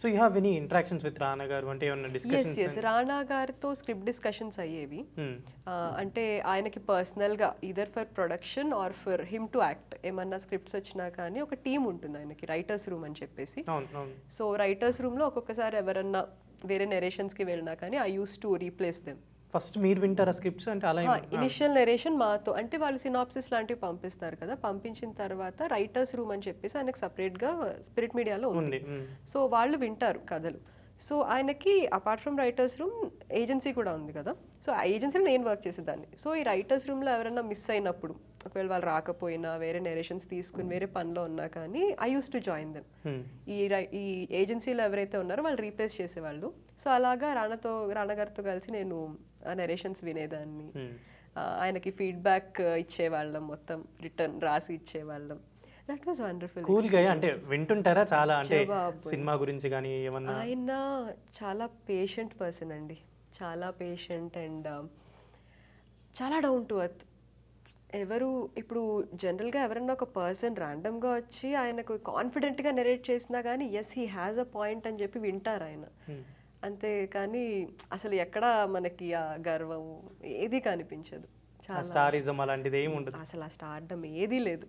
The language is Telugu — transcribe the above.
So you have any interactions with రానా గారు అంటే ఏమన్నా ఎస్ డిస్కషన్స్? ఎస్ రానా గారితో స్క్రిప్ట్ డిస్కషన్స్ అయ్యేవి. అంటే ఆయనకి పర్సనల్గా either for production or for him to act ఏమన్నా స్క్రిప్ట్స్ వచ్చినా కానీ ఒక టీం ఉంటుంది ఆయనకి, రైటర్స్ రూమ్ అని చెప్పేసి. అవును అవును. సో రైటర్స్ రూమ్లో ఒక్కొక్కసారి ఎవరన్నా వేరే నెరేషన్స్కి వెళ్ళినా కానీ I use to replace them. First మీరు వింటారా స్క్రిప్ట్స్ అంటే అలా ఇనిషియల్ నెరేషన్ మాతో, అంటే వాళ్ళు సినాప్సిస్ లాంటివి పంపిస్తారు కదా, పంపించిన తర్వాత రైటర్స్ రూమ్ అని చెప్పేసి ఆయనకు సపరేట్గా స్పిరిట్ మీడియాలో ఉంది. సో వాళ్ళు వింటారు కథలు. సో ఆయనకి apart from writers room agency కూడా ఉంది కదా, సో ఆ ఏజెన్సీలో నేను వర్క్ చేసేదాన్ని. సో ఈ రైటర్స్ రూమ్లో ఎవరైనా మిస్ అయినప్పుడు, ఒకవేళ వాళ్ళు రాకపోయినా వేరే నెరేషన్స్ తీసుకుని వేరే పనిలో ఉన్నా కానీ I use to join them. ఈ ఏజెన్సీలో ఎవరైతే ఉన్నారో వాళ్ళు రీప్లేస్ చేసేవాళ్ళు. సో అలాగా రానా గారితో కలిసి నేను ఆ నెరేషన్స్ వినేదాన్ని. ఆయనకి ఫీడ్బ్యాక్ ఇచ్చేవాళ్ళం, మొత్తం రిటర్న్ రాసి ఇచ్చేవాళ్ళం. That was wonderful. కూల్ గా అంటే వింటుంటారా చాలా, అంటే సినిమా గురించి కానీ ఏమన్నా? ఆయన చాలా పేషెంట్ పర్సన్ అండి, చాలా పేషెంట్ అండ్ చాలా డౌన్ టు ఎర్త్. ఎవరు ఇప్పుడు జనరల్గా ఎవరన్నా ఒక పర్సన్ ర్యాండమ్గా వచ్చి ఆయనకు కాన్ఫిడెంట్గా నెరేట్ చేసినా కానీ yes he has a point అని చెప్పి వింటారు ఆయన. అంతే కానీ అసలు ఎక్కడ మనకి ఆ గర్వం ఏది కనిపించదు. చాలా స్టారిజం అలాంటిది ఏమి ఉండదు అసలు, ఆ స్టార్డమ్ ఏదీ లేదు.